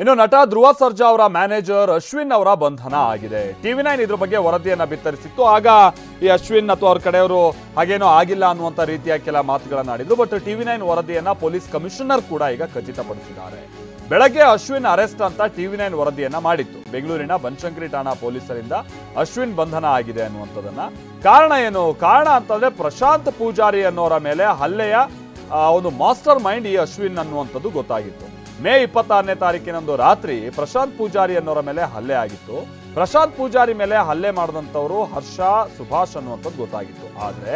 ಇನ್ನು ನಟ ಧ್ರುವ ಸರ್ಜಾ ಅವರ ಮ್ಯಾನೇಜರ್ ಅಶ್ವಿನ್ ಅವರ ಬಂಧನ ಆಗಿದೆ. ಟಿವಿ9 ಇದ್ರ ಬಗ್ಗೆ ವರದಿಯನ್ನ ಬಿತ್ತರಿಸಿತ್ತು. ಆಗ ಈ ಅಶ್ವಿನ್ ಅಥವಾ ಅವ್ರ ಕಡೆಯವರು ಹಾಗೇನೋ ಆಗಿಲ್ಲ ಅನ್ನುವಂತ ರೀತಿಯ ಕೆಲ ಮಾತುಗಳನ್ನ ಆಡಿದ್ರು. ಬಟ್ ಟಿವಿ9 ವರದಿಯನ್ನ ಪೊಲೀಸ್ ಕಮಿಷನರ್ ಕೂಡ ಈಗ ಖಚಿತಪಡಿಸಿದ್ದಾರೆ. ಬೆಳಗ್ಗೆ ಅಶ್ವಿನ್ ಅರೆಸ್ಟ್ ಅಂತ ಟಿವಿ9 ವರದಿಯನ್ನ ಮಾಡಿತ್ತು. ಬೆಂಗಳೂರಿನ ಬನಶಂಕರಿ ಠಾಣಾ ಪೊಲೀಸರಿಂದ ಅಶ್ವಿನ್ ಬಂಧನ ಆಗಿದೆ ಅನ್ನುವಂಥದ್ದನ್ನ. ಕಾರಣ ಏನು? ಕಾರಣ ಅಂತಂದ್ರೆ ಪ್ರಶಾಂತ್ ಪೂಜಾರಿ ಅನ್ನೋರ ಮೇಲೆ ಹಲ್ಲೆಯ ಒಂದು ಮಾಸ್ಟರ್ ಮೈಂಡ್ ಈ ಅಶ್ವಿನ್ ಅನ್ನುವಂಥದ್ದು ಗೊತ್ತಾಗಿತ್ತು. ಮೇ 26ನೇ ತಾರೀಕಿನಂದು ರಾತ್ರಿ ಪ್ರಶಾಂತ್ ಪೂಜಾರಿ ಅನ್ನೋರ ಮೇಲೆ ಹಲ್ಲೆ ಆಗಿತ್ತು. ಪ್ರಶಾಂತ್ ಪೂಜಾರಿ ಮೇಲೆ ಹಲ್ಲೆ ಮಾಡಿದಂಥವ್ರು ಹರ್ಷ ಸುಭಾಷ್ ಅನ್ನುವಂಥದ್ದು ಗೊತ್ತಾಗಿತ್ತು. ಆದ್ರೆ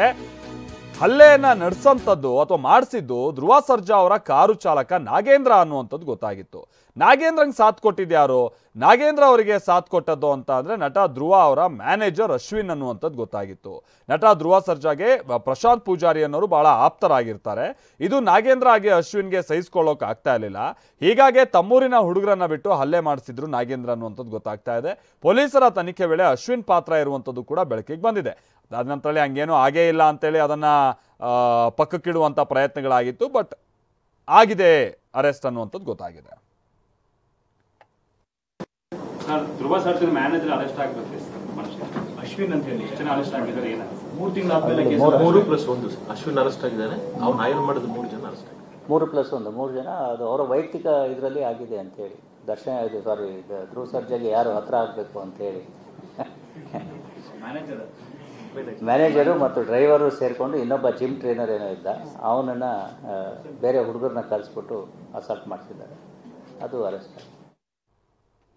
ಹಲ್ಲೆಯನ್ನ ನಡೆಸಂಥದ್ದು ಅಥವಾ ಮಾಡಿಸಿದ್ದು ಧ್ರುವ ಸರ್ಜಾ ಅವರ ಕಾರು ಚಾಲಕ ನಾಗೇಂದ್ರ ಅನ್ನುವಂಥದ್ದು ಗೊತ್ತಾಗಿತ್ತು. ನಾಗೇಂದ್ರಂಗೆ ಸಾಥ್ ಕೊಟ್ಟಿದ್ಯಾರು? ನಾಗೇಂದ್ರ ಅವರಿಗೆ ಸಾಥ್ ಕೊಟ್ಟದ್ದು ಅಂತ ಅಂದ್ರೆ ನಟ ಧ್ರುವ ಅವರ ಮ್ಯಾನೇಜರ್ ಅಶ್ವಿನ್ ಅನ್ನುವಂಥದ್ದು ಗೊತ್ತಾಗಿತ್ತು. ನಟ ಧ್ರುವ ಸರ್ಜಾಗೆ ಪ್ರಶಾಂತ್ ಪೂಜಾರಿ ಅನ್ನೋರು ಬಹಳ ಆಪ್ತರಾಗಿರ್ತಾರೆ. ಇದು ನಾಗೇಂದ್ರ ಆಗಿ ಅಶ್ವಿನ್ಗೆ ಸಹಿಸ್ಕೊಳ್ಳೋಕೆ ಆಗ್ತಾ ಇರಲಿಲ್ಲ. ಹೀಗಾಗಿ ತಮ್ಮೂರಿನ ಹುಡುಗರನ್ನ ಬಿಟ್ಟು ಹಲ್ಲೆ ಮಾಡಿಸಿದ್ರು ನಾಗೇಂದ್ರ ಅನ್ನುವಂಥದ್ದು ಗೊತ್ತಾಗ್ತಾ ಇದೆ. ಪೊಲೀಸರ ತನಿಖೆ ವೇಳೆ ಅಶ್ವಿನ್ ಪಾತ್ರ ಇರುವಂಥದ್ದು ಕೂಡ ಬೆಳಕಿಗೆ ಬಂದಿದೆ. ಅದಾದ ನಂತರದಲ್ಲಿ ಹಂಗೇನೂ ಆಗೇ ಇಲ್ಲ ಅಂತೇಳಿ ಅದನ್ನ ಪಕ್ಕಕ್ಕಿಡುವಂಥ ಪ್ರಯತ್ನಗಳಾಗಿತ್ತು. ಬಟ್ ಆಗಿದೆ ಅರೆಸ್ಟ್ ಅನ್ನುವಂಥದ್ದು ಗೊತ್ತಾಗಿದೆ. ಧ್ರುವ ಸರ್ಜಾ ಮ್ಯಾನೇಜರ್ ಅರೆಸ್ಟ್ ಆಗಬೇಕು ಅಶ್ವಿನ್ ಅಂತ ಹೇಳಿ ಎಷ್ಟು ಜನ ಅರೆಸ್ಟ್ ಆಗಿದ್ದಾರೆ? 3 ತಿಂಗಳಾದ್ಮೇಲೆ 3+1 ಅಶ್ವಿನ್ ಅರೆಸ್ಟ್ ಆಗಿದ್ದಾನೆ. ಅವ್ನು ಹೈರ್ ಮಾಡಿದ 3 ಜನ ಅರೆಸ್ಟ್ ಆಗಿದ್ದಾರೆ. 3+1 3 ಜನ ಅದು ಅವರ ವೈಯಕ್ತಿಕ ಇದರಲ್ಲಿ ಆಗಿದೆ ಅಂತೇಳಿ. ಧ್ರುವ ಸರ್ಜಾಗೆ ಯಾರು ಹತ್ರ ಆಗಬೇಕು ಅಂತೇಳಿ ಮ್ಯಾನೇಜರು ಮತ್ತು ಡ್ರೈವರು ಸೇರಿಕೊಂಡು ಇನ್ನೊಬ್ಬ ಜಿಮ್ ಟ್ರೈನರ್ ಏನೋ ಇದ್ದ, ಅವನನ್ನು ಬೇರೆ ಹುಡುಗರನ್ನ ಕಳಿಸ್ಬಿಟ್ಟು ಅಸಾಲ್ಟ್ ಮಾಡಿಸಿದ್ದಾರೆ. ಅದು ಅರೆಸ್ಟ್.